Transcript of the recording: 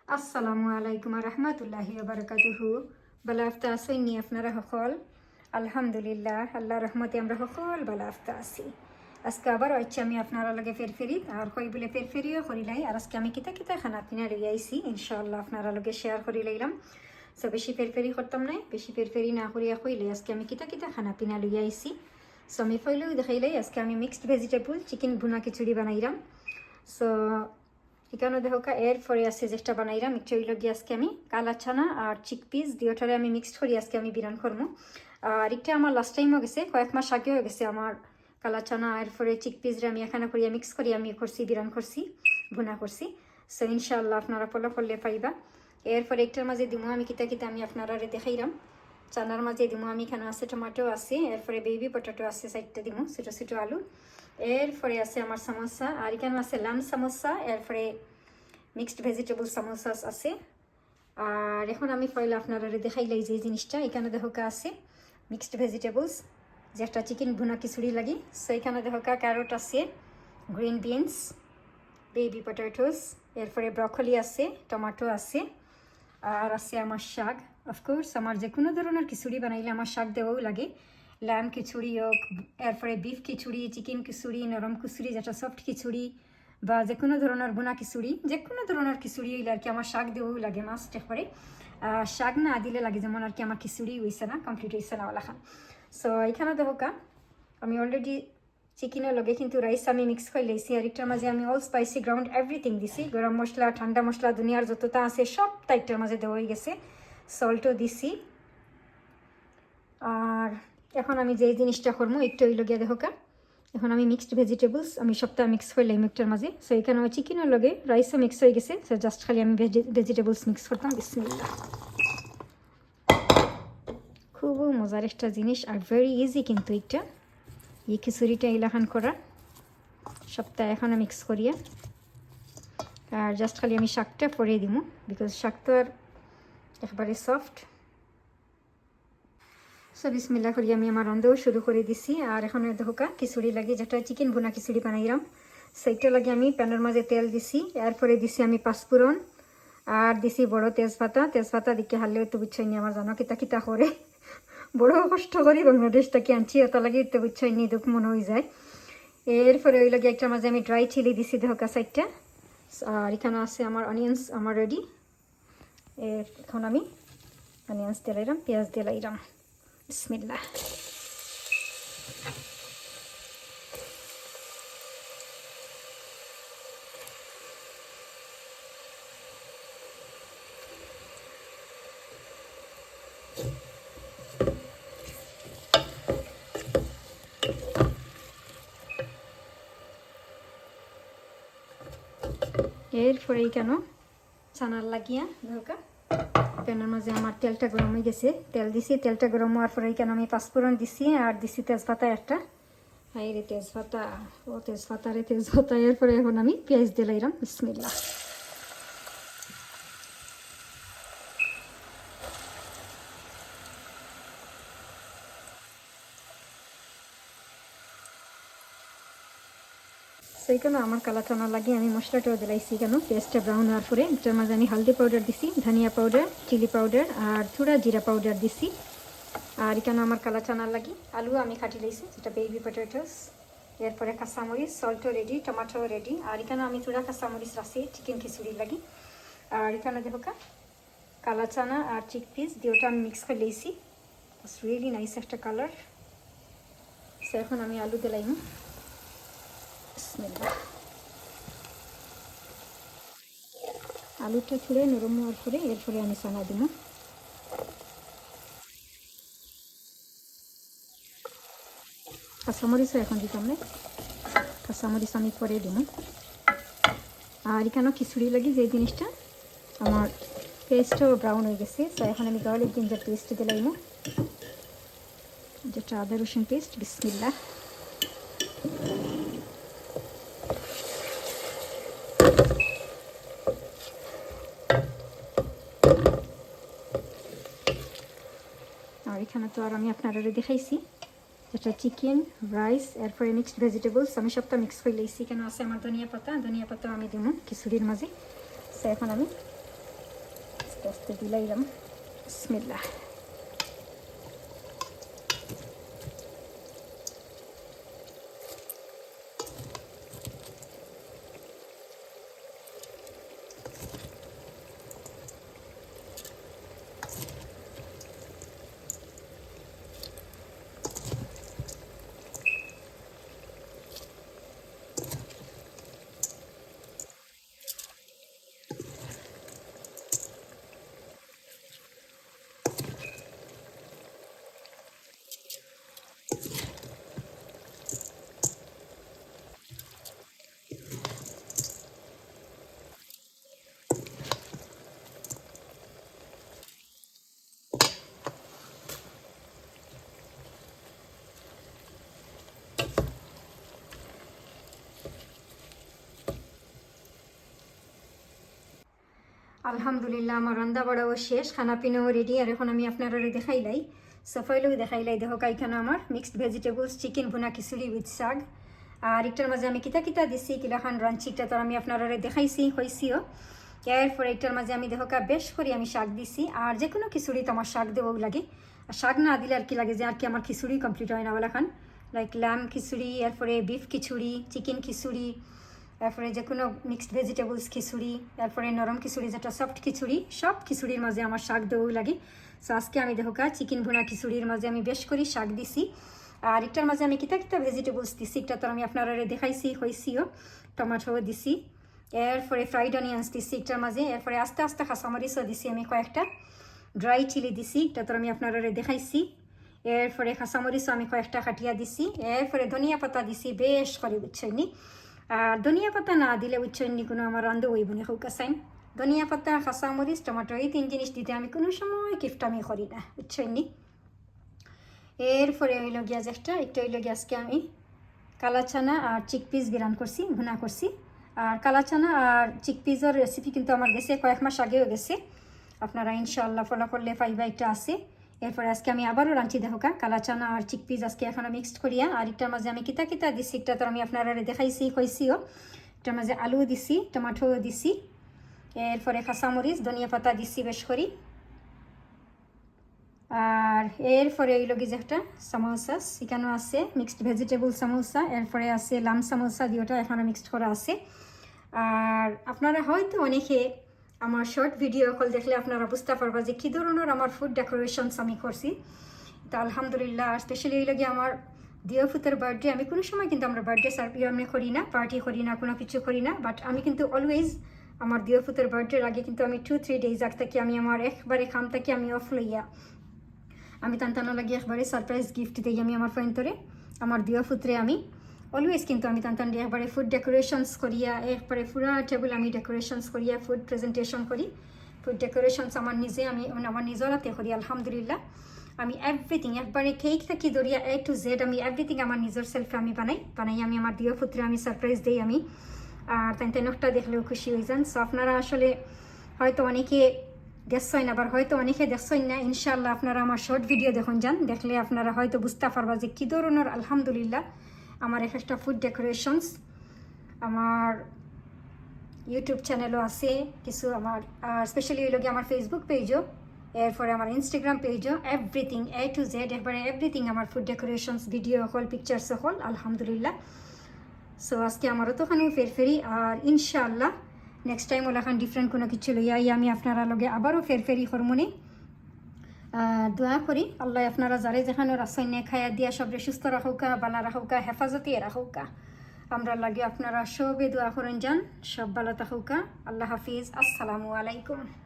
Assalamu alaikum Rahmatullahi Barakatuh. Balafta asini afnara hokol. Alhamdulillah. Allah rahmati amra hokol balafta asi. আজকে আবার আইছি আমি আপনারা লগে ফেরফেরি আর কই বলে ফেরফেরিও করিলাই আর আজকে আমি কিতা খানা পিনা লই আইছি ইনশাআল্লাহ আপনারা লগে শেয়ার করি লইলাম সো বেশি ফেরফেরি করতাম না বেশি ফেরফেরি না করিয়া কইলে আজকে আমি কিতা খানা পিনা লই আইছি সো আমি ফইলেও দেখাইলাই আজকে আমি মিক্সড ভেজিটেবল চিকেন ভুনা খিচুড়ি বানাইলাম সো এখানে দেখো এর পরে আছে যেটা বানাইলাম একটু লগে আজকে আমি কালা ছানা আর চিকপিস দুইটারে আমি মিক্সড করি আজকে আমি বিরান করবো আর একটা আমার লাস্ট টাইমও গেছে কয়েক মাস আগেও গেছে আমার কালা চানা এরপরে চিকপিসরে আমি এখানে করিয়া মিক্স করি আমি করছি বিরান করছি ভুনা করছি সো ইনশাআল্লাহ আপনারা ফলো করলে পাইবা এরপরে একটার মাঝে দিমু আমি কিতা আমি আপনারা দেখাইলাম চানার মাঝে দিমু আমি এখানে আছে টমেটো আছে এরপরে বেবি পটেটো আছে সাইডটা দিমু ছোটো ছোটো আলু এরপরে আছে আমার সামোসা আর এখানে আছে লাম সামোসা এরপরে মিক্সড ভেজিটেবল সামোসাস আছে আর এখন আমি পয়লা আপনারা দেখাইলাই যে জিনিসটা এখানে দেখো আছে মিক্সড ভেজিটেবলস যেটা চিকেন ভুনা খিচুড়ি লাগি সো এখানে দেখো ক্যারট আছে গ্রিন বিনস বেবি পটেটোস এরপরে ব্রকলি আছে টমেটো আছে আর আছে আমার শাক অফকোর্স আমার যে কোনো ধরনের খিচুড়ি বানাইলে আমার শাক দেওয়াও লাগে ল্যাম খিচুড়ি হোক এরপরে বিফ খিচুড়ি চিকেন খিচুড়ি নরম খিচুড়ি যেটা সফট খিচুড়ি বা যে কোনো ধরনের ভুনা খিচুড়ি যে কোনো ধরনের খিচুড়ি হইলে আর কি আমার শাক দেওয়াও লাগে মাস্ট একবারে শাক না দিলে লাগে যেমন আর কি আমার খিচুড়ি হয়েছে না কমপ্লিট হয়েছে না ওলা খান সো এখানে দেখো আমি অলরেডি চিকেনের লগে কিন্তু রাইস আমি মিক্স করে লাইছি আর একটার মাঝে আমি অল স্পাইসি গ্রাউন্ড এভরিথিং দিছি গরম মশলা ঠান্ডা মশলা দুনিয়ার যতটা আছে সব টাইপটার মাঝে দেওয়া হয়ে গেছে সল্টও দিছি আর এখন আমি যে জিনিসটা করবো একটু ওই লগে দেখো এখন আমি মিক্সড ভেজিটেবলস আমি সবটা মিক্স করলাম একটার মাঝে সো এখানে আমার চিকেনের লগে রাইসও মিক্স হয়ে গেছে সো জাস্ট খালি আমি ভেজিটেবলস মিক্স করতাম বিসমিল্লাহ খুব মজার একটা জিনিস আর ভেরি ইজি কিন্তু এটা এই খিচুড়িটা এলাখান করা সবটা এখন মিক্স করিয়া আর জাস্ট খালি আমি শাকটা পরে দিব বিকজ শাক তো আর একবারে সফট সো বিসমিল্লাহ করি আমি আমার রন্ধেও শুরু করে দিছি আর এখন দেখো খিচুড়ি লাগে যেটা চিকেন ভুনা খিচুড়ি বানাইলাম সেইটা লাগে আমি প্যানের মাঝে তেল দিছি এরপরে দিছি আমি পাঁচফোড়ন আর দিছি বড় তেজপাতা দিকে হারলে তো বুঝছাই নি আমার জানো কিতা করে বড় কষ্ট করি বাংলাদেশটাকে আনছি এত লাগে তো বুঝছাই নি দুঃখ মনে হয়ে যায় এরপরে ওই লাগে একটা মাঝে আমি ড্রাই চিলি দিছি দেখো সাইডটা আর এখানে আছে আমার অনিয়ন্স আমার রেডি এখন আমি অনিয়ন্স দিলাইলাম পেঁয়াজ দিলাইলাম বিসমিল্লাহ এরপরে কেন চানার লাগিয়া ধরকা প্যানের মাঝে আমার তেলটা গরম হয়ে গেছে তেল দিছি তেলটা গরম হওয়ার পরে কেন আমি পাঁচফোড়ন দিছি আর দিছি তেজপাতা একটা হাই রে তেজপাতা এরপরে এখন আমি পেঁয়াজ দিলাইলাম বিসমিল্লাহ সেইখানে আমার কালা চানা লাগে আমি মশলাটাও দিলাইছি কেন পেঁয়াজটা ব্রাউন হওয়ার পরে এটার মাঝে আমি হালদি পাউডার দিছি ধনিয়া পাউডার চিলি পাউডার আর থোড়া জিরা পাউডার দিছি আর এখানে আমার কালা চানার লাগি আলু আমি কাটি লাইছি যেটা বেবি পটেটোস এরপরে কাঁচামরিচ সল্টও রেডি টমেটো রেডি আর এখানে আমি থোড়া কাঁচামরিচ রাখছি চিকেন খিচুড়ি লাগি আর এখানে দেখো কালা চানা আর চিকপিস দুটোটা আমি মিক্স করে লাইছি ইটস রিয়েলি নাইস একটা কালার সো এখন আমি আলু দিলাইম আলুটা ছুঁড়ে নরম হওয়ার পরে এরপরে আমি চানা দিব কাঁচামরিচও এখন দিতাম না কাঁচামরিচ আমি পরে দিব আর এখানে খিচুড়ি লাগি যে জিনিসটা আমার পেস্টটাও ব্রাউন হয়ে গেছে তো এখন আমি গার্লিক জিঞ্জার পেস্ট দিলাম যেটা আদা রসুন পেস্ট বিসমিল্লাহ আর এখানে তো আর আমি আপনারা দেখাইছি যেটা চিকেন রাইস এরপরে মিক্সড ভেজিটেবলস আমি সবটা মিক্স করে লাইছি কেন আছে আমার ধনিয়া পাতা আমি দিব খিচুড়ির মাঝে সো এখন আমি আস্তে আস্তে দিলাইলাম বিসমিল্লাহ আলহামদুলিল্লাহ আমার রান্না বাড়াও শেষ খানা পিনাও রেডি আর এখন আমি আপনারা দেখাইলাই সফাইলেও দেখাইলাই দেখো কাইখানা আমার মিক্সড ভেজিটেবলস চিকেন ভুনা খিচুড়ি উইথ শাক আর একটার মাঝে আমি কিতা কিতা দিছি কিলাখান রাঞ্চিটা তো আমি আপনারা দেখাইছি হয়েছিও এরপরে একটার মাঝে আমি দেখো বেশ করে আমি শাক দিছি আর যে কোনো খিচুড়ি তো আমার শাক দেবও লাগে আর শাক না দিলে আর কি লাগে যে আর কি আমার খিচুড়ি কমপ্লিট হয় না বলা খান লাইক ল্যাম খিচুড়ি এরপরে বিফ খিচুড়ি চিকেন খিচুড়ি এরপরে যে কোনো মিক্সড ভেজিটেবলস খিচুড়ি এরপরে নরম খিচুড়ি যেটা সফট খিচুড়ি সব খিচুড়ির মাঝে আমার শাক দেওয়াও লাগে সো আজকে আমি দেখো চিকেন ভুনা খিচুড়ির মাঝে আমি বেশ করে শাক দিছি আর একটার মাঝে আমি কিতা কিতা ভেজিটেবলস দিছি একটা তো আমি আপনারা দেখাইছি হয়েছিও টমেটো দিছি এরপরে ফ্রাইড অনিয়ন্স দিছি একটার মাঝে এরপরে আস্তে আস্তে কাঁচামরিচও দিছি আমি কয়েকটা ড্রাই চিলি দিছি এটা তো আমি আপনারা দেখাইছি এরপরে কাঁচামরিচও আমি কয়েকটা কাটিয়া দিছি এরপরে ধনিয়া পাতা দিছি বেশ করে বুঝছেননি আর ধনিয়া পাতা না দিলে বুঝছেননি কোনো আমার রান্ধো ওই বনে হোক আসাইন ধনিয়া পাতা কাঁচামরিচ টমেটো এই 3 জিনিস দিতে আমি কোনো সময় কিফটামি করি না বুঝছেননি এরপরে হইল গিয়া একটা হইল গিয়া আজকে আমি কালা চানা আর চিকপিস বিরান করছি ভুনা করছি আর কালা চানা আর চিকপিসের রেসিপি কিন্তু আমার গেছে কয়েক মাস আগেও গেছে আপনারা ইনশাআল্লাহ ফলো করলে পাইবা একটা আছে এরপরে আজকে আমি আবারও রাঁধছি দেখো কালা চানা আর চিকপিস আজকে এখন মিক্সড করিয়া আর একটার মাঝে আমি কিতা কিতা দিছি একটা তো আমি আপনারা দেখাইছি কইছিও একটার মাঝে আলু দিছি টমেটো দিছি এরপরে কাঁচামরিচ ধনিয়া পাতা দিছি বেশ করি আর এরপরে এই লগে যে একটা সামোসাস এখানেও আছে মিক্সড ভেজিটেবল সামোসা এরপরে আছে লাম সামোসা দিওটা এখনও মিক্সড করা আছে আর আপনারা হয়তো অনেকে আমার শর্ট ভিডিও কল দেখলে আপনারা বুঝতে পারবা যে কী ধরনের আমার ফুড ডেকোরেশনস আমি করছি তো আলহামদুলিল্লাহ আর স্পেশালি এই লগে আমার দিওফুতের বার্থডে আমি কোনো সময় কিন্তু আমরা বার্থডে আমি করি না পার্টি করি না কোনো কিছু করি না বাট আমি কিন্তু অলওয়েজ আমার দিওফুতের বার্থডের আগে কিন্তু আমি 2-3 ডেজ আগ থেকে আমি আমার একবারে খাম থেকে আমি অফ লইয়া আমি তান্তানা লাগিয়ে একবারে সারপ্রাইজ গিফট দিই আমি আমার ফ্রেন্ডরে আমার দিওফুতরে আমি অলওয়েজ কিন্তু আমি তান্তান দিয়ে একবারে ফুড ডেকোরেশনস করিয়া একবারে পুরা টেবিল আমি ডেকোরেশনস করিয়া ফুড প্রেজেন্টেশন করি ফুড ডেকোরেশনস আমার নিজে আমি আমার নিজের হাতে করি আলহামদুলিল্লাহ আমি এভরিথিং একবারে কেক থেকে ধরিয়া A to Z আমি এভরিথিং আমার নিজের সেলফে আমি বানাই আমি আমার দিওফুতরে আমি সারপ্রাইজ দিই আমি আর তাই নকটা দেখলেও খুশি হয়ে যান সো আপনারা আসলে হয়তো অনেকে দেখছেন আবার হয়তো অনেকে দেখছেন না ইনশাআল্লাহ আপনারা আমার শর্ট ভিডিও দেখুন যান দেখলে আপনারা হয়তো বুঝতে পারবা যে কী ধরনের আলহামদুলিল্লাহ আমার একটা ফুড ডেকোরেশনস আমার ইউটিউব চ্যানেলও আছে কিছু আমার স্পেশালি ওই লগে আমার ফেসবুক পেজও এরপরে আমার ইনস্টাগ্রাম পেজও এভরিথিং A to Z একবারে এভরিথিং আমার ফুড ডেকোরেশনস ভিডিও হল পিকচার্স হল আলহামদুলিল্লাহ সো আজকে আমারও তো ওখানে ফেরফেরি আর ইনশাআল্লাহ নেক্সট টাইম ওলাখান ডিফারেন্ট কোনো কিছু লইয়া আমি আপনারা লগে আবারও ফেরফেরি করমনি দোয়া করি আল্লাহ আপনারা যারে যেখানে রাসায়নে খায়া দিয়া সবরে সুস্থ রাখুকা বালা রাখুকা হেফাজতে রাখুকা আমরা লাগে আপনারা সবে দোয়া করেন যান সব বালা থাকুকা আল্লাহ হাফিজ আসসালামু আলাইকুম